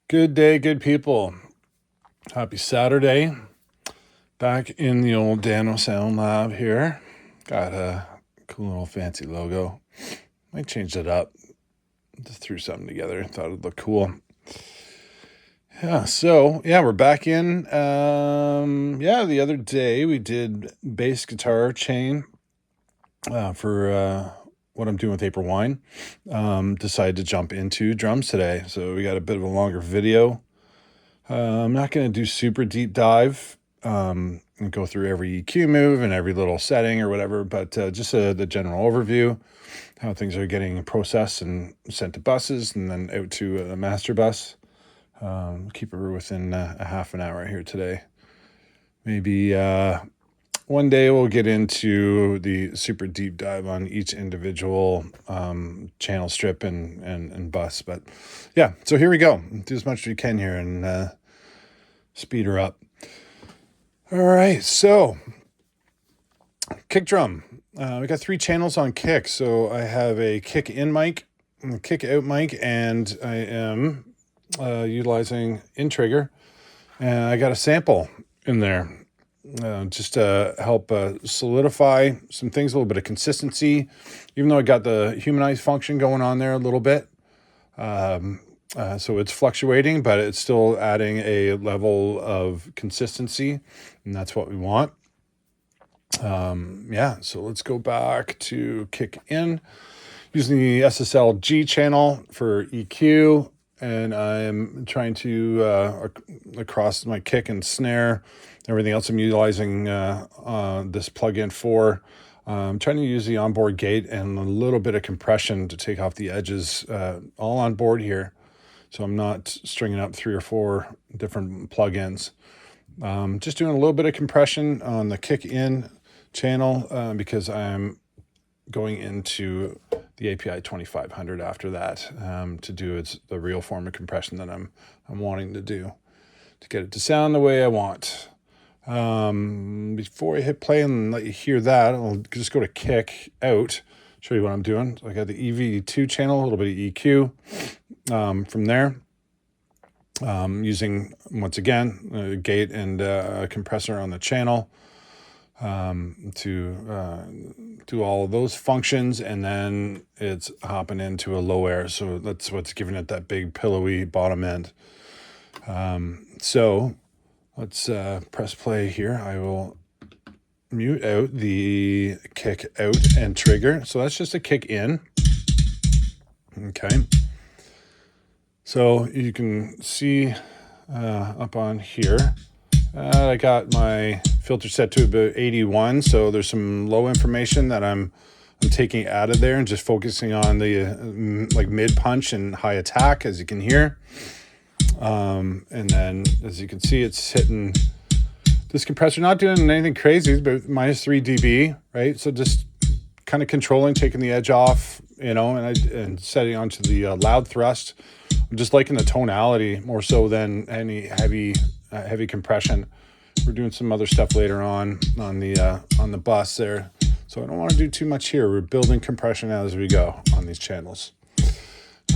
Good day, good people. Happy Saturday. Back in the old Dano Sound Lab here. Got a cool little fancy logo. Might change it up. Just threw something together. Thought it'd look cool. We're back in. The other day we did bass guitar chain for what I'm doing with April Wine. Decided to jump into drums today. So we got a bit of a longer video. I'm not going to do super deep dive and go through every EQ move and every little setting or whatever, but just the general overview, how things are getting processed and sent to buses and then out to a master bus. Keep it within a half an hour here today. Maybe one day we'll get into the super deep dive on each individual channel strip and bus. But yeah, so here we go. Do as much as we can here and speed her up. All right, so kick drum. We got 3 channels on kick. So I have a kick in mic, a kick out mic, and I am utilizing in trigger. And I got a sample in there. Just to help solidify some things, a little bit of consistency, even though I got the humanize function going on there a little bit. So it's fluctuating, but it's still adding a level of consistency, and that's what we want. So let's go back to kick in using the SSL G channel for EQ, and I'm trying to across my kick and snare. Everything else I'm utilizing this plugin for. I'm trying to use the onboard gate and a little bit of compression to take off the edges all on board here. So I'm not stringing up 3 or 4 different plugins. Just doing a little bit of compression on the kick in channel because I'm going into the API 2500 after that to do the real form of compression that I'm wanting to do to get it to sound the way I want. Before I hit play and let you hear that, I'll just go to kick out, show you what I'm doing. So I got the EV2 channel, a little bit of EQ from there. Using, once again, a gate and a compressor on the channel to do all of those functions, and then it's hopping into a low air. So that's what's giving it that big pillowy bottom end. Let's press play here. I will mute out the kick out and trigger. So that's just a kick in. Okay. So you can see up on here, I got my filter set to about 81. So there's some low information that I'm taking out of there and just focusing on the like mid punch and high attack, as you can hear. And then as you can see, it's hitting this compressor, not doing anything crazy, but minus 3 dB, right? So just kind of controlling, taking the edge off, and setting onto the loud thrust. I'm just liking the tonality more so than any heavy compression. We're doing some other stuff later on the bus there. So I don't want to do too much here. We're building compression as we go on these channels.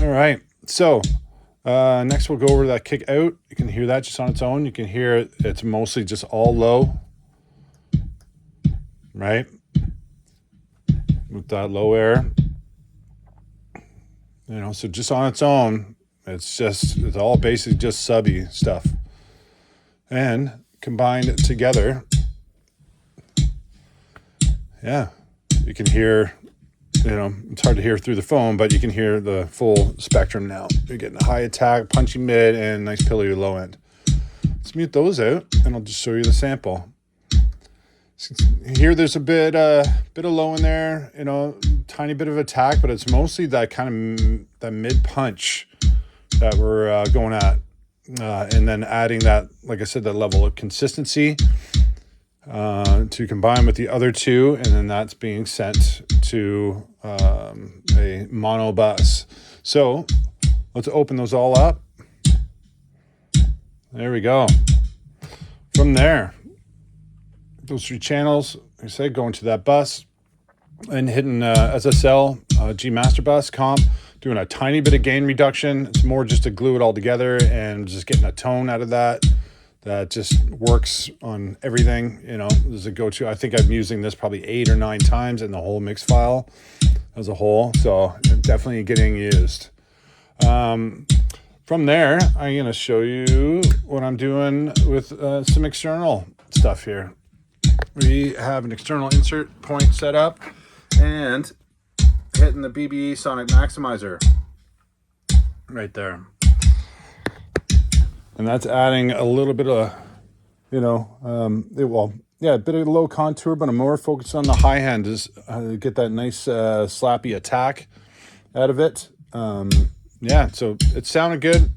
All right. So next we'll go over to that kick out. You can hear that just on its own. You can hear it's mostly just all low, right? With that low air, so just on its own, it's all basically just subby stuff. And combined together, you can hear, it's hard to hear through the phone, but you can hear the full spectrum now. You're getting a high attack, punchy mid, and nice pillowy low end. Let's mute those out, and I'll just show you the sample. Here there's a bit of low in there, tiny bit of attack, but it's mostly that kind of that mid punch that we're going at. And then adding that, like I said, that level of consistency to combine with the other 2, and then that's being sent to a mono bus. So let's open those all up. There we go. From there, those 3 channels, like I said, going to that bus and hitting SSL G master bus comp doing a tiny bit of gain reduction. It's more just to glue it all together and just getting a tone out of that just works on everything. You know, there's a go-to. I think I'm using this probably 8 or 9 times in the whole mix file as a whole, so definitely getting used. From there, I'm going to show you what I'm doing with some external stuff here. We have an external insert point set up and hitting the BBE Sonic Maximizer right there. And that's adding a little bit of, you know, a bit of low contour, but I'm more focused on the high end to get that nice slappy attack out of it. So it sounded good.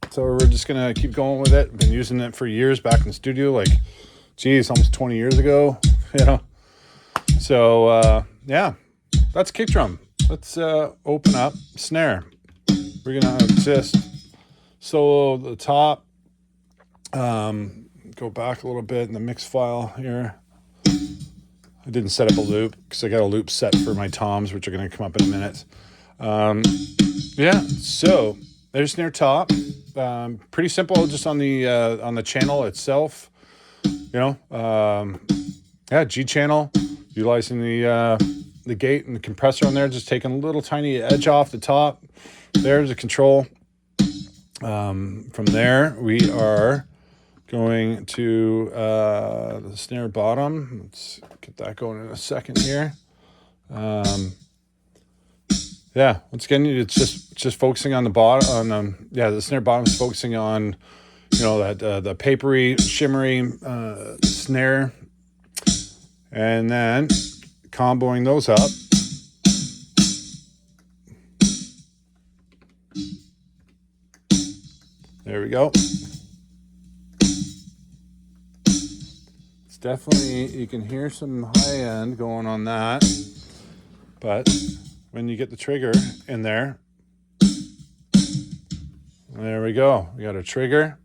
So we're just going to keep going with it. Been using it for years back in the studio, like, geez, almost 20 years ago, you know. So, that's kick drum. Let's open up snare. We're going to just solo the top. Go back a little bit in the mix file here. I didn't set up a loop because I got a loop set for my toms, which are going to come up in a minute. So there's snare top. Pretty simple, just on the channel itself. You know, G channel, utilizing the gate and the compressor on there, just taking a little tiny edge off the top. There's a control. From there, we are going to the snare bottom. Let's get that going in a second here. Once again, it's just focusing on the bottom. The snare bottom is focusing on, you know, that the papery, shimmery snare, and then comboing those up. There we go. It's definitely, you can hear some high end going on that, but when you get the trigger in there, there we go. We got a trigger,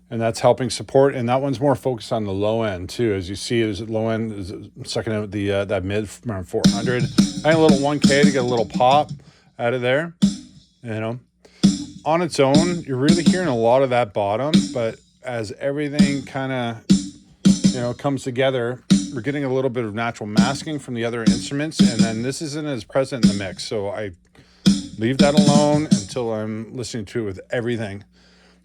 and that's helping support. And that one's more focused on the low end too. As you see, is low end is sucking out the that mid around 400. I need a little 1K to get a little pop out of there. You know, on its own, you're really hearing a lot of that bottom, but as everything kind of, you know, comes together, we're getting a little bit of natural masking from the other instruments, and then this isn't as present in the mix. So I leave that alone until I'm listening to it with everything.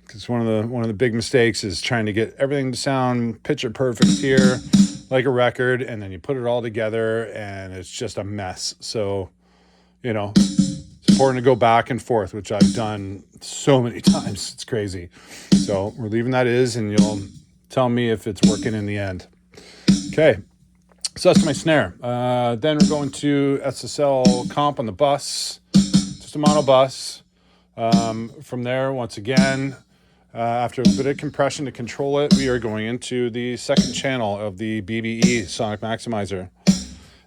Because one of the big mistakes is trying to get everything to sound picture perfect here, like a record, and then you put it all together and it's just a mess. So, you know, it's important to go back and forth, which I've done so many times. It's crazy. So we're leaving that is, and you'll tell me if it's working in the end. Okay, so that's my snare. Then we're going to SSL comp on the bus, just a mono bus. From there, once again, after a bit of compression to control it, we are going into the second channel of the BBE Sonic Maximizer.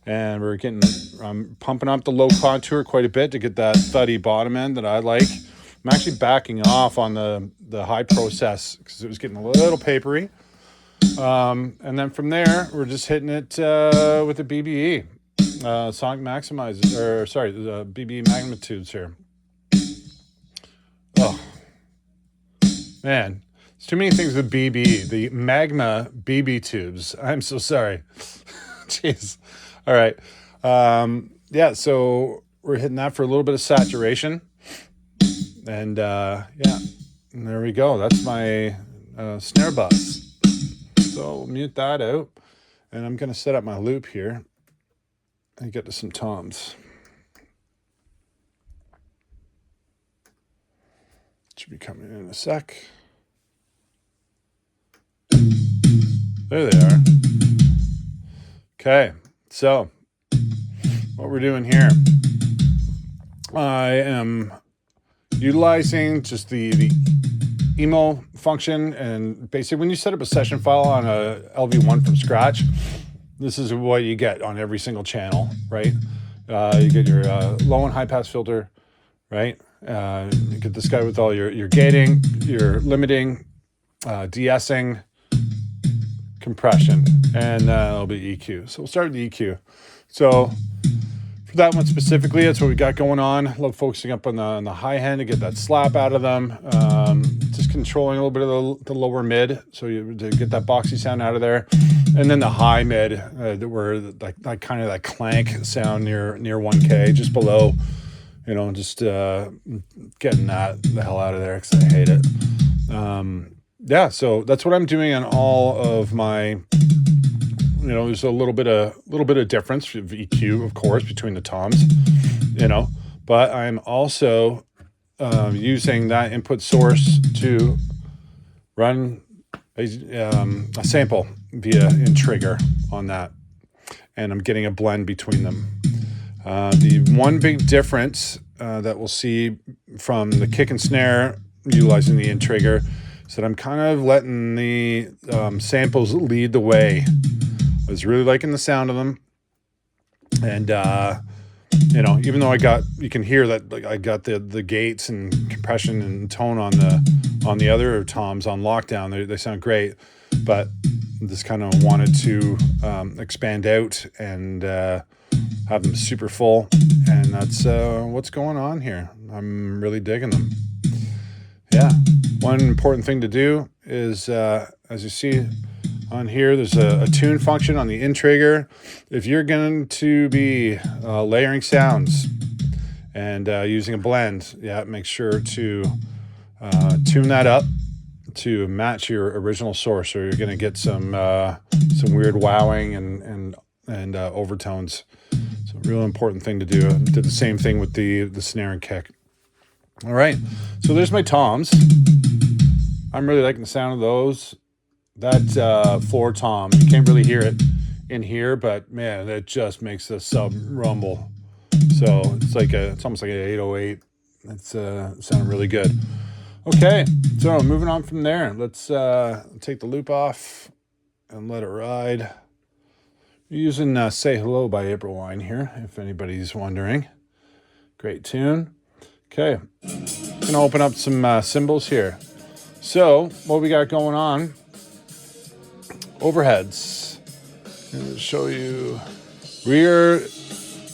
And we're pumping up the low contour quite a bit to get that thuddy bottom end that I like. I'm actually backing off on the high process because it was getting a little papery. And then from there, we're just hitting it with the BBE Sonic Maximizer, the BBE magnitudes here. Oh, man, there's too many things with BB. The Magma BB tubes. I'm so sorry. Jeez. All right. So we're hitting that for a little bit of saturation. And, and there we go. That's my snare bus. So we'll mute that out. And I'm going to set up my loop here and get to some toms. Should be coming in a sec. There they are. Okay, so what we're doing here, I am utilizing just the emo function, and basically when you set up a session file on a LV1 from scratch, this is what you get on every single channel, right? You get your low and high pass filter, right? You get this guy with all your gating, your limiting, de-essing, compression, and it'll be EQ. So we'll start with the EQ. So For that one specifically, that's what we got going on. Love focusing up on the high end to get that slap out of them. Just controlling a little bit of the lower mid, so you to get that boxy sound out of there, and then the high mid, where like kind of that clank sound near 1K, just below. You know, just getting that the hell out of there because I hate it. Yeah, so that's what I'm doing on all of my. You know, there's a little bit of difference of EQ, of course, between the toms. You know, but I'm also using that input source to run a sample via in trigger on that, and I'm getting a blend between them. The one big difference that we'll see from the kick and snare utilizing the in trigger is that I'm kind of letting the samples lead the way. I was really liking the sound of them, and you know, even though you can hear that like I got the gates and compression and tone on the other toms on lockdown. They sound great, but just kind of wanted to expand out and have them super full, and that's what's going on here. I'm really digging them. Yeah, one important thing to do is as you see on here, there's a tune function on the in trigger. If you're going to be layering sounds and using a blend, make sure to tune that up to match your original source, or you're going to get some weird wowing and overtones. So, real important thing to do. I did the same thing with the snare and kick. All right, so there's my toms. I'm really liking the sound of those. That floor tom, you can't really hear it in here, but man, it just makes the sub rumble. So it's almost like an 808. It's sounding really good. Okay, so moving on from there, let's take the loop off and let it ride. Using Say Hello by April Wine here, if anybody's wondering. Great tune. Okay, gonna open up some cymbals here. So what we got going on? Overheads. I'm gonna show you. We're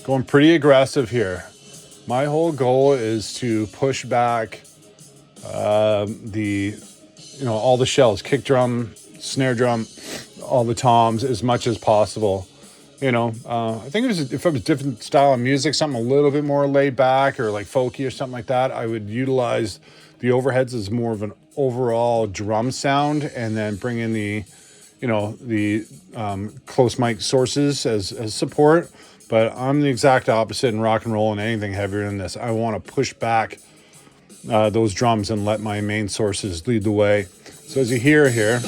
going pretty aggressive here. My whole goal is to push back all the shells, kick drum, snare drum, all the toms as much as possible. You know, I think if it was a different style of music, something a little bit more laid back or like folky or something like that, I would utilize the overheads as more of an overall drum sound, and then bring in the close mic sources as support. But I'm the exact opposite in rock and roll and anything heavier than this. I want to push back those drums and let my main sources lead the way. So as you hear here,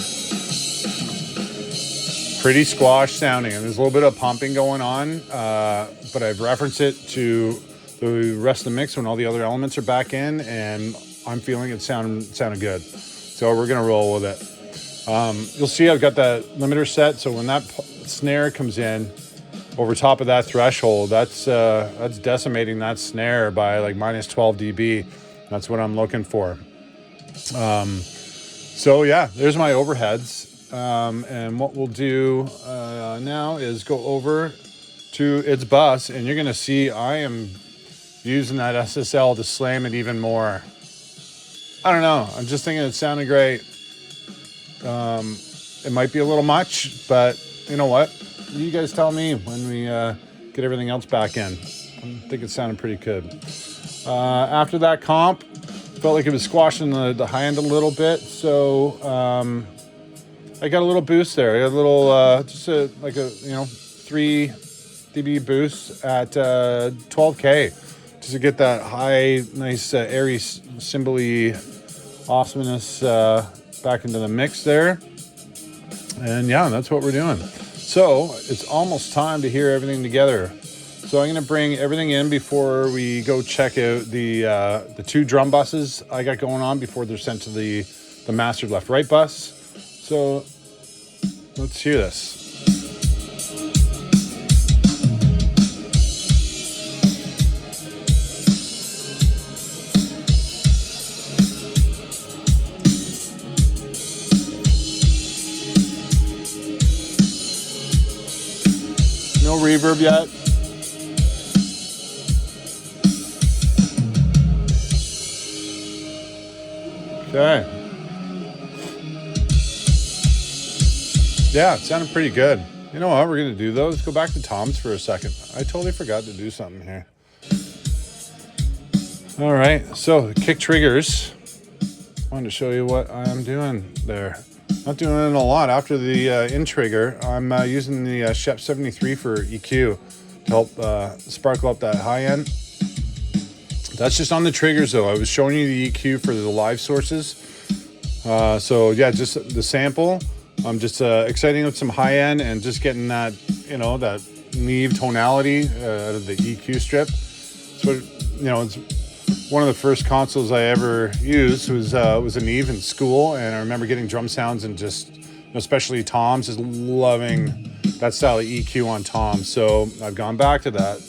pretty squash sounding, and there's a little bit of pumping going on, but I've referenced it to the rest of the mix when all the other elements are back in, and I'm feeling it sounded good. So we're gonna roll with it. You'll see I've got that limiter set, so when that snare comes in over top of that threshold, that's decimating that snare by like minus 12 dB. That's what I'm looking for. So yeah, there's my overheads. And what we'll do now is go over to its bus, and you're gonna see I am using that SSL to slam it even more. I don't know, I'm just thinking it sounded great. It might be a little much, but you know what? You guys tell me when we get everything else back in. I think it sounded pretty good. After that comp, felt like it was squashing the high end a little bit, so I got a little boost there. I got a little, 3 dB boost at 12K, just to get that high, nice, airy, cymbally awesomeness back into the mix there. And yeah, that's what we're doing. So it's almost time to hear everything together. So I'm going to bring everything in before we go check out the 2 drum buses I got going on before they're sent to the mastered left-right bus. So let's hear this. No reverb yet. Okay. Yeah, it sounded pretty good. You know what we're going to do, though? Let's go back to Tom's for a second. I totally forgot to do something here. All right, so kick triggers. I wanted to show you what I'm doing there. Not doing it a lot. After the in trigger, I'm using the Shep 73 for EQ to help sparkle up that high end. That's just on the triggers, though. I was showing you the EQ for the live sources. So yeah, just the sample. I'm just exciting with some high end and just getting that, that Neve tonality out of the EQ strip. So, it's one of the first consoles I ever used was a Neve in school, and I remember getting drum sounds and just, especially Tom's, just loving that style of EQ on Tom. So I've gone back to that,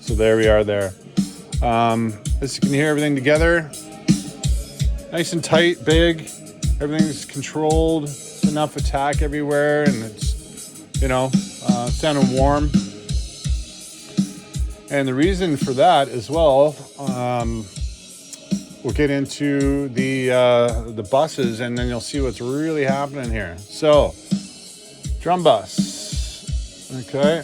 So there we are there. As you can hear everything together, nice and tight, big. Everything's controlled, enough attack everywhere, and it's, sounding warm. And the reason for that as well, we'll get into the buses, and then you'll see what's really happening here. So, drum bus, okay.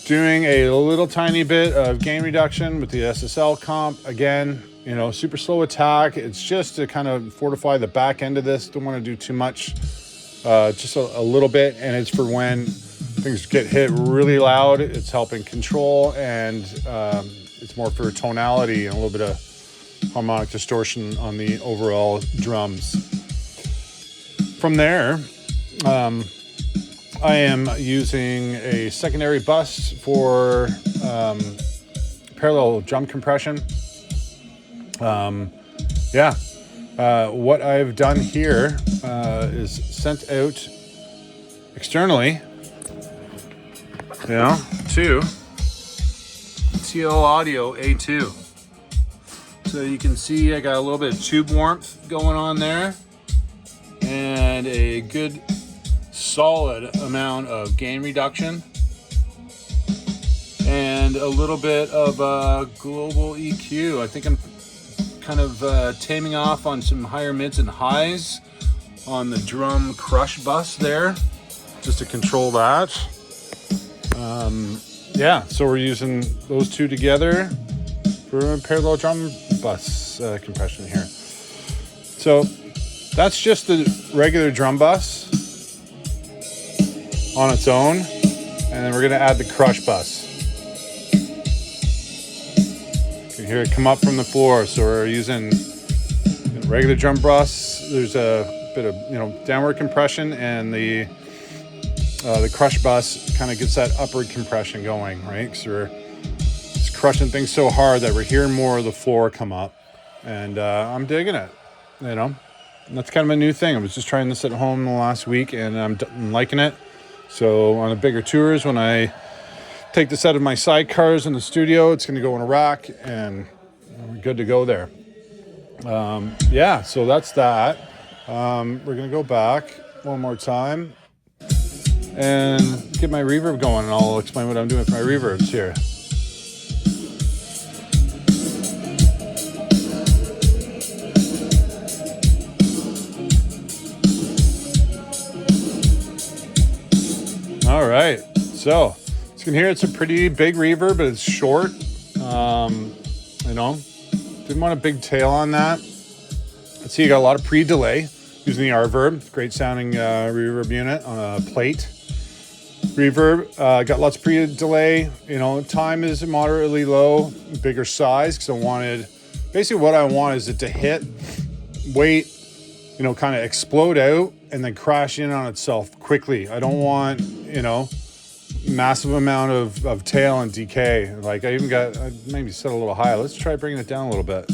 Doing a little tiny bit of gain reduction with the SSL comp. Again, super slow attack. It's just to kind of fortify the back end of this. Don't want to do too much, just a little bit. And it's for when things get hit really loud. It's helping control, and it's more for tonality and a little bit of harmonic distortion on the overall drums. From there, I am using a secondary bus for parallel drum compression. What I've done here is sent out externally, to TL Audio A2. So you can see I got a little bit of tube warmth going on there, and a good solid amount of gain reduction, and a little bit of global EQ. I think I'm kind of taming off on some higher mids and highs on the drum crush bus there, just to control that. So we're using those two together for a parallel drum bus compression here. So that's just the regular drum bus on its own, and then we're going to add the crush bus. You can hear it come up from the floor. So we're using regular drum bus. There's a bit of downward compression, and the crush bus kind of gets that upward compression going, right? Because we're just crushing things so hard that we're hearing more of the floor come up, and I'm digging it. And that's kind of a new thing. I was just trying this at home the last week, and I'm liking it. So on the bigger tours, when I take this out of my sidecars in the studio, it's going to go in a rack, and we're good to go there. So that's that. We're going to go back one more time and get my reverb going, and I'll explain what I'm doing with my reverbs here. All right, so you can hear it's a pretty big reverb, but it's short. Didn't want a big tail on that. Let's see, you got a lot of pre-delay using the R-Verb. Great sounding reverb unit on a plate. Reverb, got lots of pre-delay. Time is moderately low, bigger size, because basically what I want is it to hit, wait, kind of explode out, and then crash in on itself quickly. I don't want, massive amount of tail and decay. Like I maybe set a little high. Let's try bringing it down a little bit.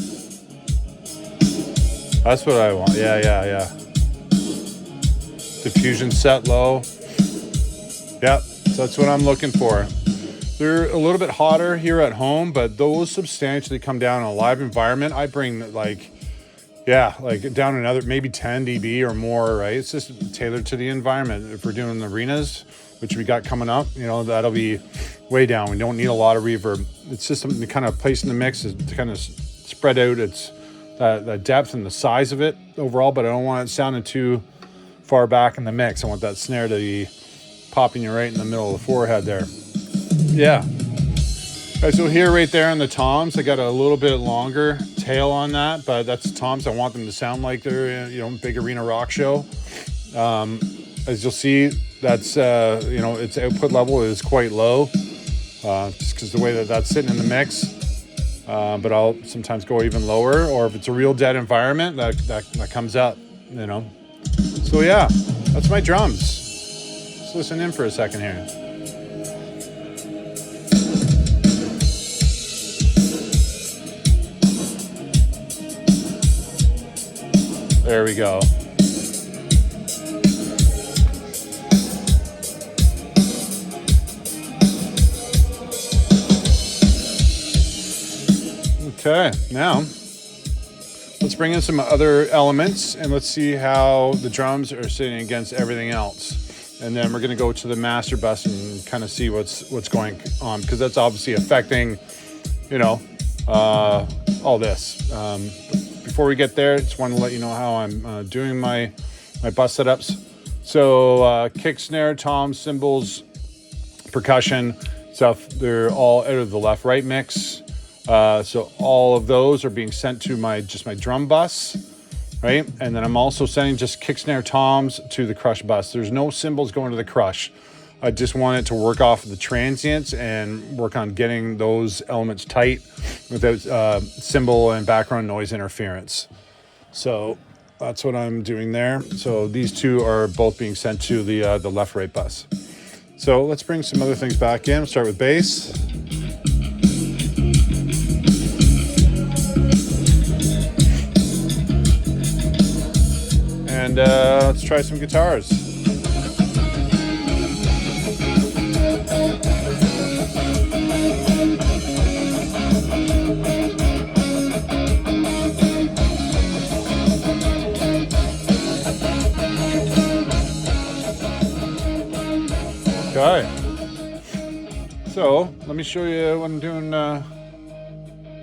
That's what I want. Yeah. Diffusion set low. Yep, so that's what I'm looking for. They're a little bit hotter here at home, but those substantially come down in a live environment. I bring down another maybe 10 dB or more, right? It's just tailored to the environment. If we're doing arenas, which we got coming up, that'll be way down. We don't need a lot of reverb. It's just something to kind of place in the mix to kind of spread out its the depth and the size of it overall, but I don't want it sounding too far back in the mix. I want that snare to be popping you right in the middle of the forehead there. Yeah. Okay, so here right there on the toms, I got a little bit longer tail on that, but that's toms. I want them to sound like they're, big arena rock show. As you'll see, that's, its output level is quite low, just because the way that that's sitting in the mix. But I'll sometimes go even lower, or if it's a real dead environment, that comes up, So yeah, that's my drums. Let's listen in for a second here. There we go. Okay, now let's bring in some other elements and let's see how the drums are sitting against everything else. And then we're going to go to the master bus and kind of see what's going on, because that's obviously affecting, all this. Before we get there, I just want to let you know how I'm doing my bus setups. So kick, snare, toms, cymbals, percussion stuff, they're all out of the left-right mix. So all of those are being sent to my drum bus, right? And then I'm also sending just kick, snare, toms to the crush bus. There's no cymbals going to the crush. I just want it to work off the transients and work on getting those elements tight without cymbal and background noise interference. So that's what I'm doing there. So these two are both being sent to the left-right bus. So let's bring some other things back in. We'll start with bass. And let's try some guitars. Okay. So let me show you what I'm doing.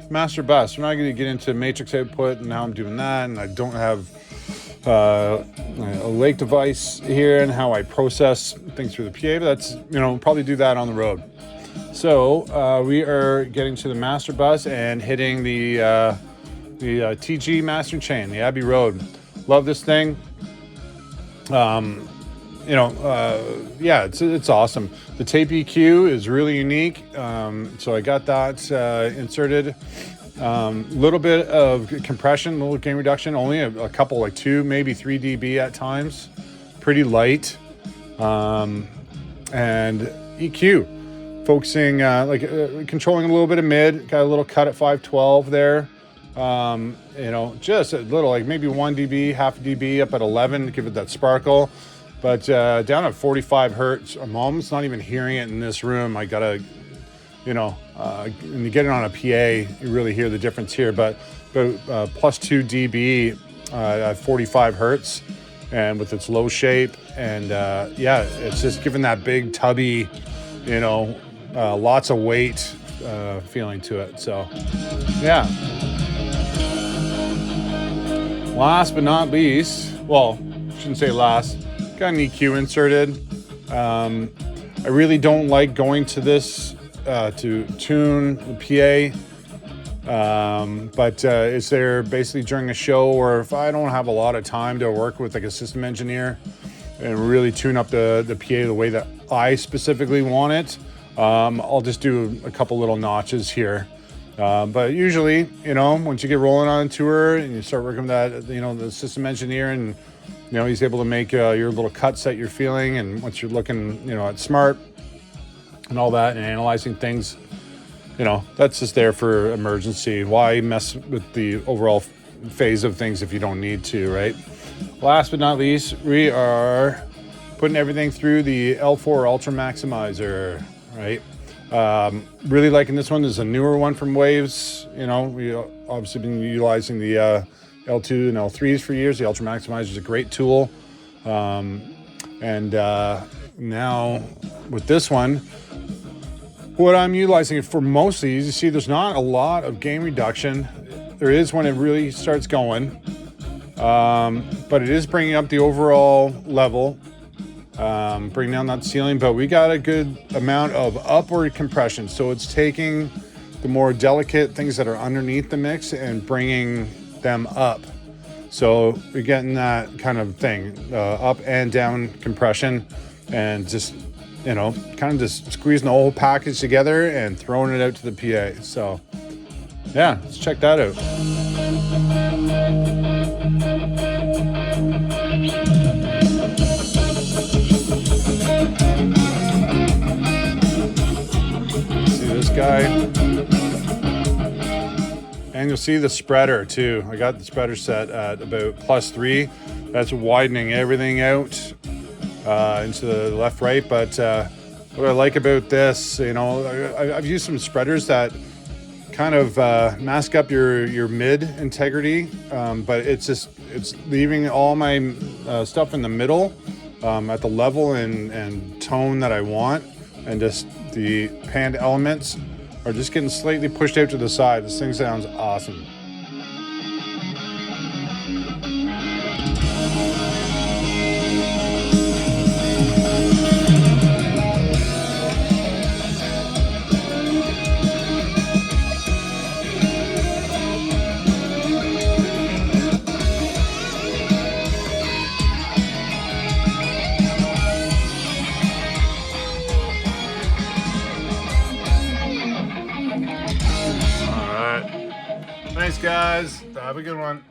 Master bus. We're not going to get into matrix output and how I'm doing that, and I don't have a lake device here and how I process things through the PA, but that's, probably do that on the road. So we are getting to the master bus and hitting the TG mastering chain, the Abbey Road. Love this thing. It's awesome. The tape EQ is really unique. So I got that inserted. Little bit of compression, little gain reduction, only a couple, like 2, maybe 3 dB at times. Pretty light. And EQ, focusing, controlling a little bit of mid, got a little cut at 512 there. Just a little, like maybe 1 dB, half dB up at 11 to give it that sparkle. But down at 45 hertz, I'm almost not even hearing it in this room. I gotta, when you get it on a PA, you really hear the difference here. But plus 2 dB at 45 hertz, and with its low shape, and it's just giving that big tubby, lots of weight feeling to it. So, yeah. Last but not least, well, shouldn't say last. Got an EQ inserted. I really don't like going to this to tune the PA, but it's there basically during a show, or if I don't have a lot of time to work with like a system engineer and really tune up the PA the way that I specifically want it, I'll just do a couple little notches here. But usually, once you get rolling on a tour and you start working with that, the system engineer, and he's able to make your little cuts that you're feeling, and once you're looking, at smart and all that and analyzing things, that's just there for emergency. Why mess with the overall phase of things if you don't need to, right? Last but not least, we are putting everything through the L4 Ultra Maximizer, right? Really liking this one. This is a newer one from Waves. We obviously been utilizing the L2 and L3s for years. The Ultra Maximizer is a great tool. Now with this one, what I'm utilizing it for mostly is, you see, there's not a lot of gain reduction. there is when it really starts going, but it is bringing up the overall level, bringing down that ceiling, but we got a good amount of upward compression. So it's taking the more delicate things that are underneath the mix and bringing them up. So you're getting that kind of thing, up and down compression, and just, you know, kind of just squeezing the whole package together and throwing it out to the PA. So yeah, let's check that out. See this guy? And you'll see the spreader too. I got the spreader set at about +3. That's widening everything out into the left, right. But what I like about this, you know, I've used some spreaders that kind of mask up your mid integrity, but it's leaving all my stuff in the middle at the level and tone that I want, and just the panned elements are just getting slightly pushed out to the side. This thing sounds awesome. Thanks, guys. Have a good one.